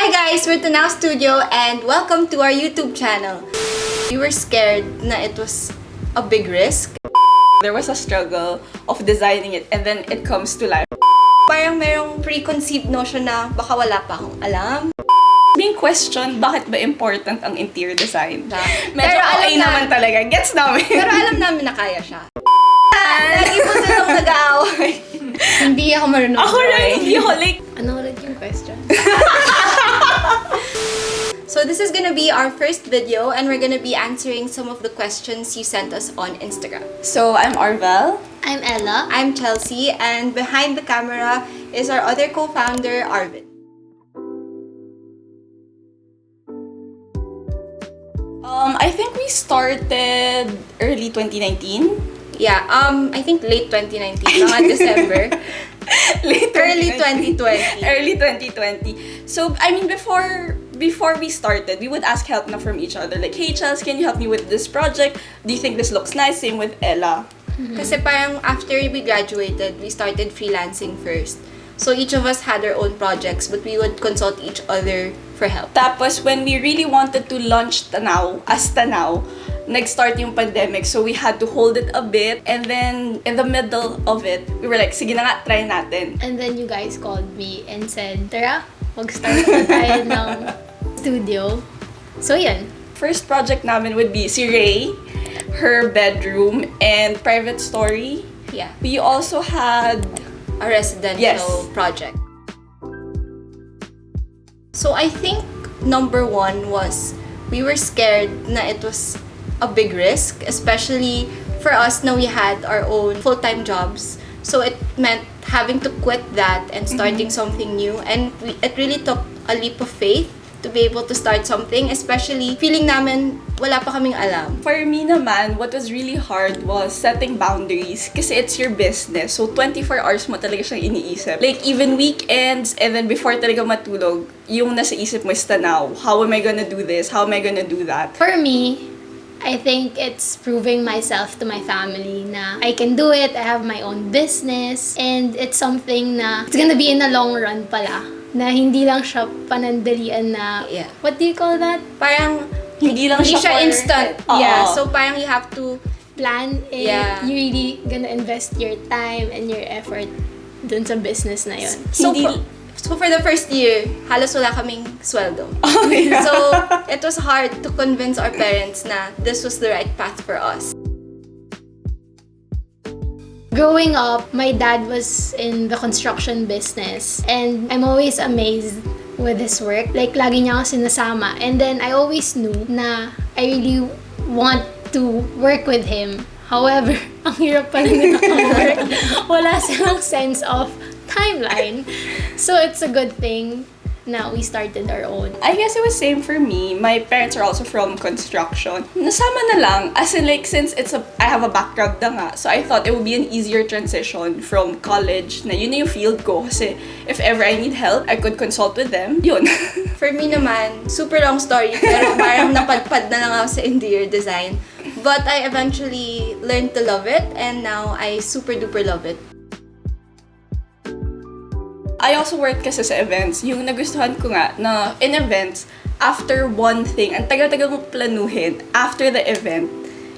Hi guys, we're Tanaw Studio and welcome to our YouTube channel. We were scared na it was a big risk. There was a struggle of designing it and then it comes to life. Parang merong preconceived notion na baka wala pa akong alam. Being questioned, bakit ba important ang interior design? Medyo Pero alam okay naman talaga. Gets namin. Pero alam namin na kaya siya. Lagi po silang nag-aaway. Hindi ako marunong. Ako rin, hindi ako like... Ano ulit yung question? So this is gonna be our first video and we're gonna be answering some of the questions you sent us on Instagram. So, I'm Arvel. I'm Ella. I'm Chelsea and behind the camera is our other co-founder, Arvin. I think we started early 2019. Yeah, I think late 2019, mga December. Early 2020. Early 2020. So, I mean, before we started, we would ask help na from each other. Like, hey, Chels, can you help me with this project? Do you think this looks nice? Same with Ella. Kasi parang after we graduated, we started freelancing first. So each of us had our own projects, but we would consult each other for help. Tapos, when we really wanted to launch Tanaw, as Tanaw, nag-start yung pandemic, so we had to hold it a bit. And then, in the middle of it, we were like, sige na nga, try natin. And then you guys called me and said, tara, mag-start na tayo ng studio. So, yan. First project namin would be si Ray, her bedroom, and private story. Yeah, We also had... a residential Yes. project. So I think number one was we were scared na it was a big risk, especially for us na we had our own full-time jobs. So it meant having to quit that and starting something new. And it really took a leap of faith to be able to start something, especially feeling namin wala pa kaming alam. For me naman, what was really hard was setting boundaries kasi it's your business. So, 24 hours mo talaga siyang iniisip. Like, even weekends, and then before talaga matulog, yung nasa isip mo is Tanaw. How am I gonna do this? How am I gonna do that? For me, I think it's proving myself to my family na I can do it, I have my own business, and it's something na it's gonna be in the long run pala. Na hindi lang siya panandalian na, Yeah. what do you call that? Parang Hindi lang hindi siya siya for- instant. Oo. Yeah, so parang you have to Plan it, Yeah. you really gonna invest your time and your effort dun sa business na yun. So, Hindi- so for the first year, halos wala kaming sweldo. Oh, yeah. So, it was hard to convince our parents na this was the right path for us. Growing up, my dad was in the construction business and I'm always amazed with his work. Like, lagi niya ako sinasama. And then, I always knew na I really want to work with him. However, ang hirap pa rin naka-work. Wala silang sense of timeline. So, it's a good thing na we started our own. I guess it was same for me. My parents are also from construction. Nasama na lang. As in, like, since I have a background na nga, so I thought it would be an easier transition from college na yun na yung field ko. Kasi if ever I need help, I could consult with them. Yun. For me naman, super long story, pero parang napadpad na lang ako sa interior design. But I eventually learned to love it, and now I super duper love it. I also work kasi sa events. Yung nagustuhan ko nga na in events, after one thing, ang tagal-tagal mo planuhin, after the event,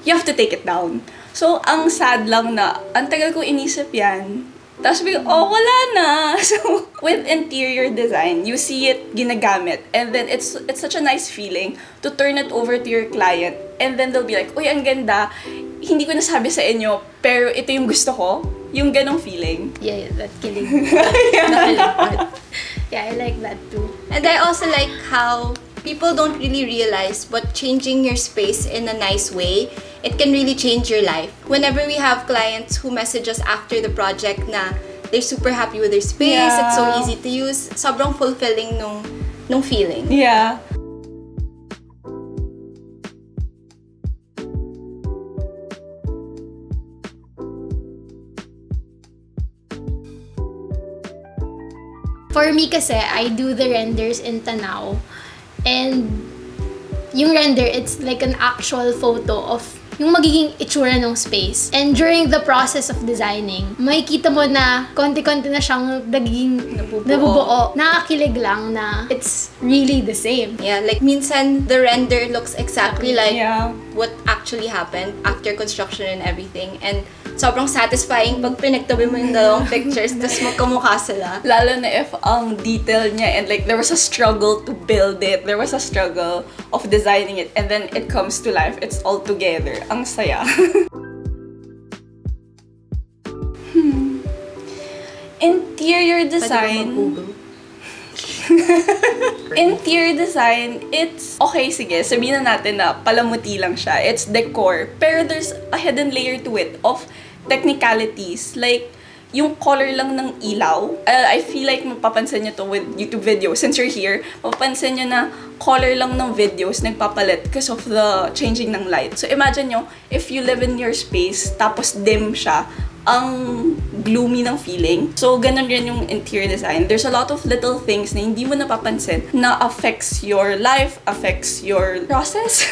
you have to take it down. So, ang sad lang na, ang tagal ko inisip yan. Tapos bigla, oh, wala na. So, with interior design, you see it ginagamit. And then, it's such a nice feeling to turn it over to your client. And then, they'll be like, uy, ang ganda. Hindi ko nasabi sa inyo, pero ito yung gusto ko. Yung ganong feeling. Yeah, that kilig. Yeah, I like that too. And I also like how people don't really realize but changing your space in a nice way, it can really change your life. Whenever we have clients who message us after the project na they're super happy with their space, Yeah. it's so easy to use, sobrang fulfilling nung feeling. Yeah. For me kasi, I do the renders in Tanaw. And yung render, it's like an actual photo of yung magiging itsura ng space. And during the process of designing, makikita mo na konti-konti na siyang nagiging nabubuo. Nakakilig lang na it's really the same. Yeah, like minsan the render looks exactly like Yeah. what actually happened after construction and everything. And sobrang satisfying pag pinagtabi mo yung dalawang pictures tapos magkamukha sila. Lalo na if ang detail niya and like there was a struggle to build it, there was a struggle of designing it, and then it comes to life, it's all together. Ang saya. Interior design. Interior design, it's okay, sige, sabihin na natin na palamuti lang siya. It's decor. Pero there's a hidden layer to it of technicalities. Like, yung color lang ng ilaw. I feel like mapapansin nyo to with YouTube videos. Since you're here, mapapansin nyo na color lang ng videos nagpapalit because of the changing ng light. So imagine nyo, if you live in your space, tapos dim siya, ang gloomy ng feeling. So, ganun rin yung interior design. There's a lot of little things na hindi mo napapansin na affects your life, affects your process.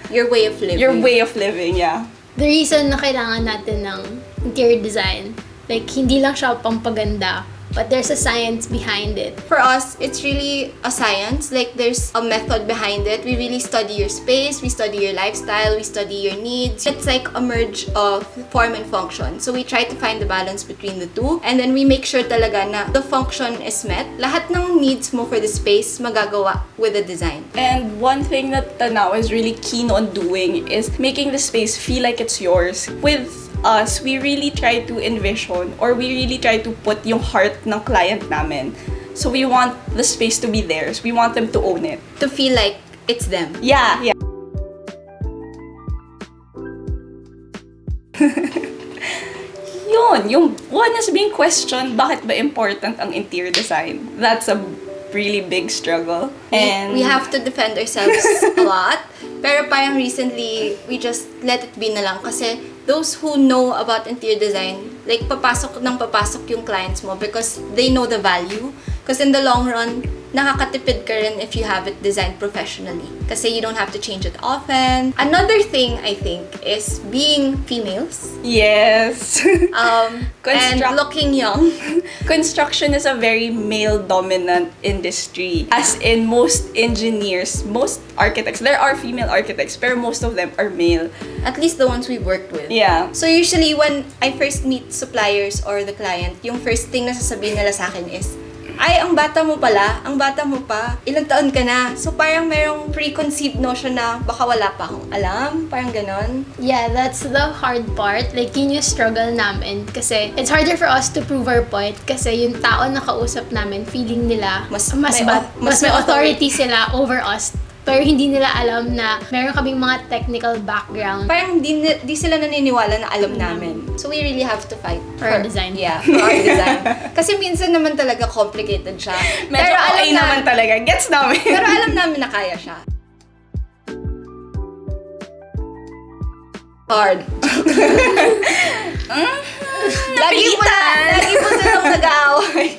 Your way of living. Your way of living, yeah. The reason na kailangan natin ng interior design, like, hindi lang siya pampaganda, but there's a science behind it. For us, it's really a science. Like, there's a method behind it. We really study your space, we study your lifestyle, we study your needs. It's like a merge of form and function. So we try to find the balance between the two. And then we make sure talaga na the function is met. Lahat ng needs mo for the space, magagawa with the design. And one thing that Tanaw is really keen on doing is making the space feel like it's yours. With us, we really try to envision or we really try to put yung heart ng client namin. So we want the space to be theirs. We want them to own it. To feel like it's them. Yeah, yeah. Yung one is being questioned, bakit ba important ang interior design? That's a really big struggle. And we have to defend ourselves a lot. Pero parang recently, we just let it be na lang. Kasi those who know about interior design, like papasok yung clients mo because they know the value. Because in the long run, nakakatipid ka rin if you have it designed professionally. Kasi you don't have to change it often. Another thing, I think, is being females. Yes. And looking young. Construction is a very male-dominant industry. As in, most engineers, most architects, there are female architects, pero most of them are male. At least the ones we've worked with. Yeah. So usually, when I first meet suppliers or the client, yung first thing na sasabihin nila sa akin is, ay, ang bata mo pala, ang bata mo pa, ilang taon ka na. So parang merong preconceived notion na baka wala pa akong alam, parang ganon. Yeah, that's the hard part. Like, yun yung struggle namin. Kasi, it's harder for us to prove our point. Kasi yung tao na kausap namin, feeling nila mas may authority sila over us. Pero hindi nila alam na meron kaming mga technical background. Parang di sila naniniwala na alam namin. So we really have to fight For our design. Yeah, for our design. Kasi minsan naman talaga complicated siya. Medyo okay naman talaga. Gets namin. Pero alam namin na kaya siya. Hard. Lagi mo silang nag-aaway.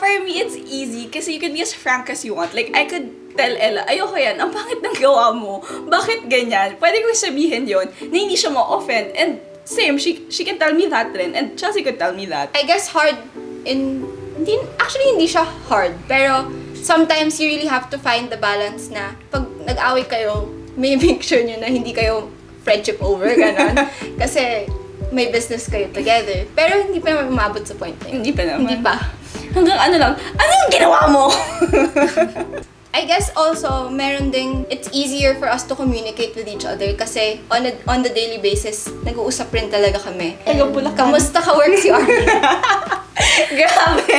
For me, it's easy kasi you can be as frank as you want. Like, I could tell Ella, ayoko yan, ang pangit ng gawa mo. Bakit ganyan? Pwede ko sabihin yon na hindi siya ma-offend. And same, she can tell me that rin. And Chelsea could tell me that. I guess hard hindi siya hard. Pero sometimes you really have to find the balance na pag nag-away kayo, may make sure nyo na hindi kayo friendship over, ganon. Kasi may business kayo together. Pero hindi pa naman umabot sa point na yun. Hindi pa naman. Hindi pa. Hanggang ano lang, ano yung ginawa mo? I guess also, meron ding, it's easier for us to communicate with each other kasi on the daily basis, nag-uusap rin talaga kami. Kamusta ka work si Arnie? Grabe!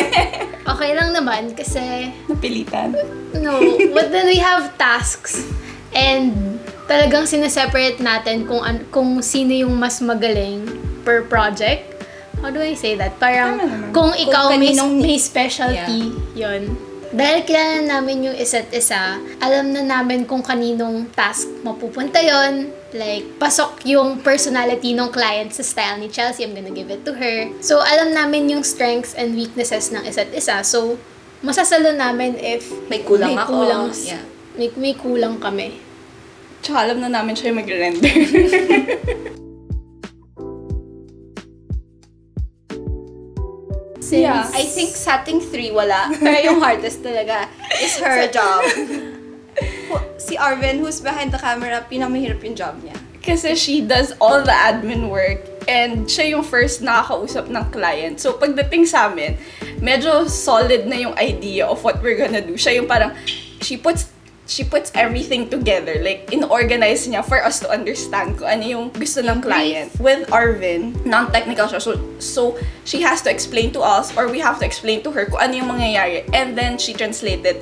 Okay lang naman kasi, Napilitan. no, but then we have tasks. And talagang sineseparate natin kung sino yung mas magaling per project. How do I say that? Parang kung ikaw may specialty, yon. Dahil kilala namin yung isa't isa, alam na namin kung kaninong task mapupunta yon. Like, pasok yung personality ng client sa style ni Chelsea, I'm gonna give it to her. So, alam namin yung strengths and weaknesses ng isa't isa. So, masasalo namin if May kulang ako. May kulang kami. Tsaka alam na namin siya yung mag-render. Since I think setting 3 wala, pero yung hardest talaga is her job. Si Arvin, who's behind the camera, pinamahirap yung job niya. Kasi she does all the admin work and siya yung first nakakausap ng client. So pagdating sa amin, medyo solid na yung idea of what we're gonna do. Siya yung parang, she puts everything together, like in-organize niya for us to understand kung ano yung gusto ng client. With Arvin, non-technical siya. So she has to explain to us or we have to explain to her kung ano yung mangyayari. And then she translated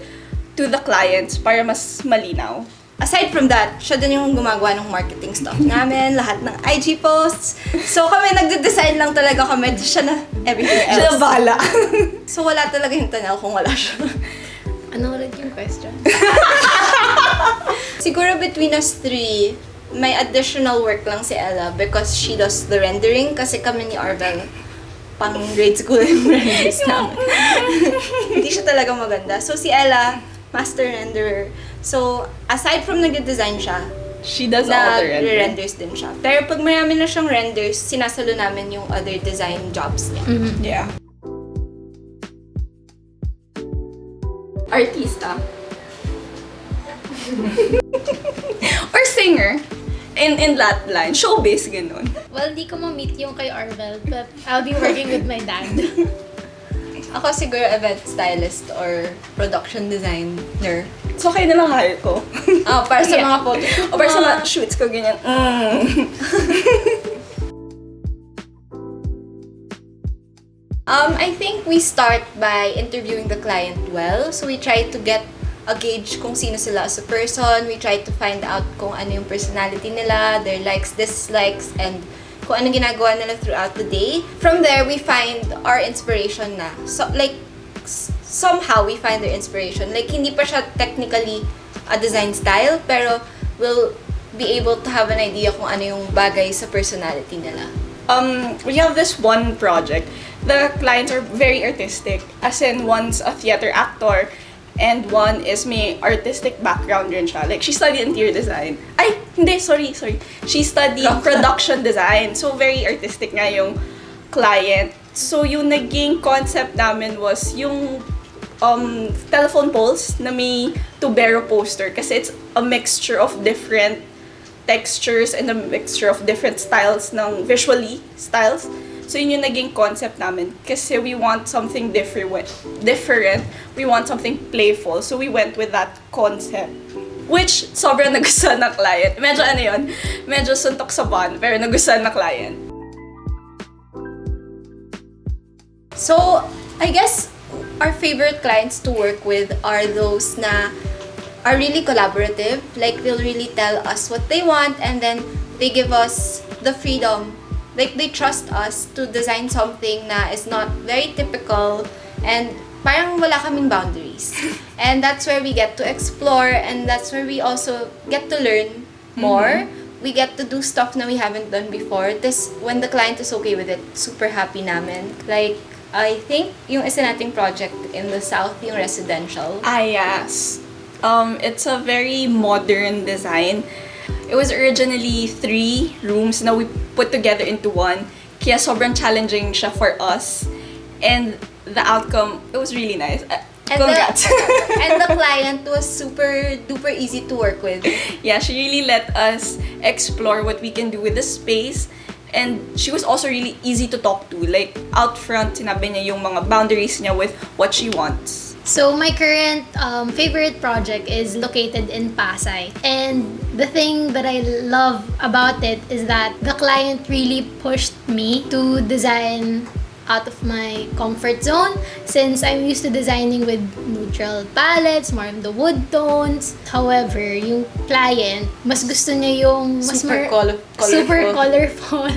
to the clients para mas malinaw. Aside from that, siya din yung gumagawa ng marketing stuff namin, lahat ng IG posts. So kami nagde-design lang talaga kami, siya na everything else. Siya na bahala. So wala talaga yung Tanaw kung wala siya. Ano ulit yung question? Siguro between us three, may additional work lang si Ella because she does the rendering kasi kami ni Arvel pang grade school yung renders namin. Hindi siya talaga maganda. So si Ella, master renderer. So aside from nagde-design siya, She does all the rendering. renders din siya. Pero pag marami na siyang renders, sinasalo namin yung other design jobs niya. Yeah. Artista. Or singer. In that line. Showbiz, ganun. Well, di ko ma-meet yung kay Arvel, but I'll be working with my dad. Ako siguro event stylist or production designer. So, kayo na lang hire ko. Para sa mga photo. O para sa mga shoots ko, ganyan. I think we start by interviewing the client well. So we try to get a gauge kung sino sila as a person. We try to find out kung ano yung personality nila, their likes, dislikes, and kung anong ginagawa nila throughout the day. From there, we find our inspiration na. So, like, somehow we find their inspiration. Like, hindi pa siya technically a design style, pero we'll be able to have an idea kung ano yung bagay sa personality nila. We have this one project. The clients are very artistic. As in, one's a theater actor, and one is may artistic background rin siya. Like, she studied interior design. Ay, hindi, sorry. She studied production design. So, very artistic nga yung client. So, yung naging concept namin was yung telephone poles na may tubero poster kasi it's a mixture of different textures and a mixture of different styles ng visually styles. So, yun yung naging concept namin. Kasi we want something different. We want something playful. So, we went with that concept. Which, sobrang nagustuhan ng client. Medyo suntok sa bond, pero nagustuhan ng client. So, I guess our favorite clients to work with are those na are really collaborative. Like, they'll really tell us what they want and then they give us the freedom. Like, they trust us to design something na is not very typical and parang wala kaming boundaries. And that's where we get to explore and that's where we also get to learn more. We get to do stuff na we haven't done before. This, when the client is okay with it, super happy namin. Like, I think yung isa nating project in the South, yung residential. Yes. It's a very modern design. It was originally 3 rooms na we put together into one. Kaya sobrang challenging siya for us. And the outcome, it was really nice. Congrats. And the client was super duper easy to work with. Yeah, she really let us explore what we can do with the space. And she was also really easy to talk to. Like, out front, sinabi niya yung mga boundaries niya with what she wants. So my current favorite project is located in Pasay. And the thing that I love about it is that the client really pushed me to design out of my comfort zone since I'm used to designing with neutral palettes, more of the wood tones. However, yung client, mas gusto niya yung mas Super colorful. super colorful,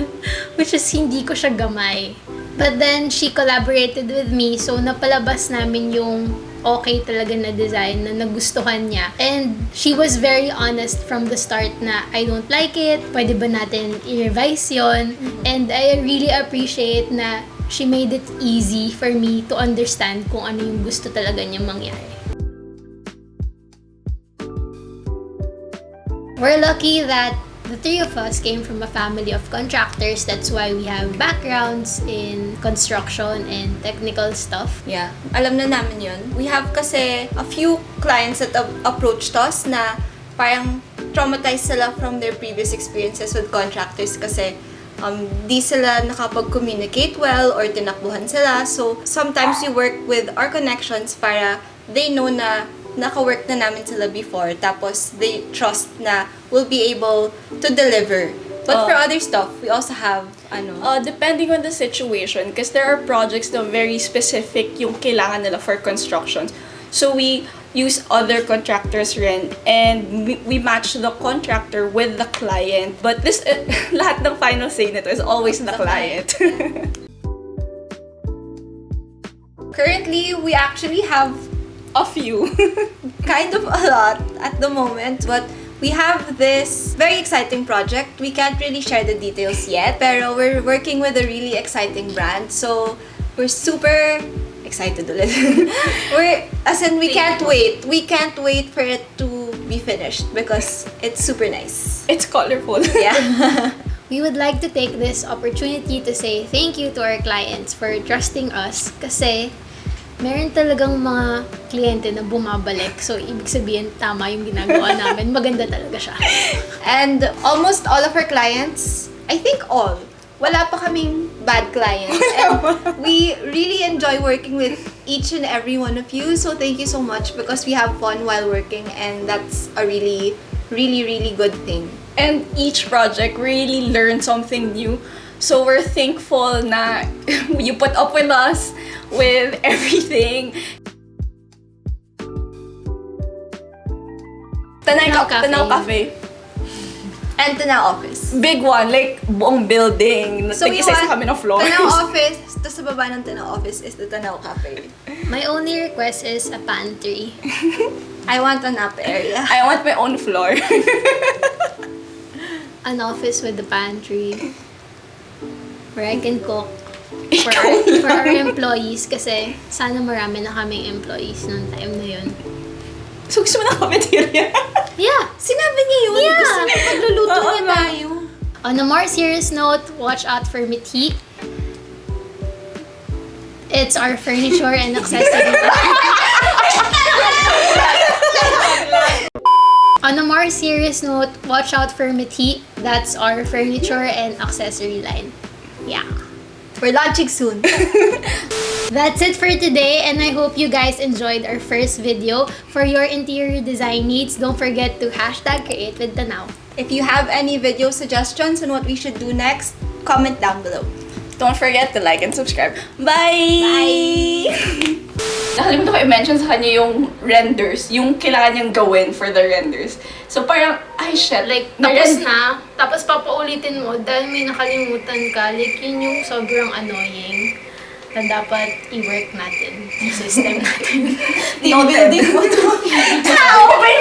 which is hindi ko siya gamay. But then, she collaborated with me, so napalabas namin yung okay talaga na design na nagustuhan niya. And she was very honest from the start na I don't like it, pwede ba natin i-revise yun? And I really appreciate na she made it easy for me to understand kung ano yung gusto talaga niya mangyari. We're lucky that the three of us came from a family of contractors. That's why we have backgrounds in construction and technical stuff. Yeah, alam na namin yun. We have kasi a few clients that approached us na parang traumatized sila from their previous experiences with contractors kasi di sila nakapag-communicate well or tinakbuhan sila. So, sometimes we work with our connections para they know na naka-work na namin sila before. Tapos, they trust na we'll be able to deliver. But for other stuff, we also have, Depending on the situation, because there are projects na very specific yung kailangan nila for construction. So, we use other contractors rin and we match the contractor with the client. But this, lahat ng final say nito is always the client. Currently, we actually have A few. kind of a lot at the moment, but we have this very exciting project. We can't really share the details yet, pero we're working with a really exciting brand, so we're super excited ulit. We can't wait. We can't wait for it to be finished because it's super nice. It's colorful. Yeah. We would like to take this opportunity to say thank you to our clients for trusting us kasi meron talagang mga kliyente na bumabalik. So, ibig sabihin, tama yung ginagawa namin. Maganda talaga siya. And almost all of our clients, I think all, wala pa kaming bad clients. And we really enjoy working with each and every one of you. So, thank you so much because we have fun while working and that's a really, really, really good thing. And each project really learned something new. So we're thankful na you put up with us with everything. Tanaw Cafe. And Tanaw Office. Big one, like buong building. So we Nag-isa-isa want kami ng floors. Tanaw Office, tapos sa baba ng Tanaw Office is the Tanaw Cafe. My only request is a pantry. I want a nap area. I want my own floor. An office with a pantry where I can cook for Ikaw our lang. employees kasi sana marami na kaming employees nung time na yun. So gusto mo ng cafeteria? Yeah! Sinabi niya yun. Yeah. Gusto niya pagluluto Oo niya nga. tayo. On a more serious note, watch out for Mithi. It's our furniture and accessory. On a more serious note, watch out for Mithi. That's our furniture and accessory line. Yeah. We're launching soon. That's it for today, and I hope you guys enjoyed our first video. For your interior design needs, don't forget to #create with Tanaw. If you have any video suggestions on what we should do next, comment down below. Don't forget to like and subscribe. Bye! Bye! Nakalimutan ko i-mention sa kanya yung renders, yung kailangan niyang gawin for the renders. So parang, ay shit, Like, tapos na, tapos papaulitin mo dahil may nakalimutan ka. Like, yun yung sobrang annoying na dapat i-work natin sa system natin. Team building mo to. Open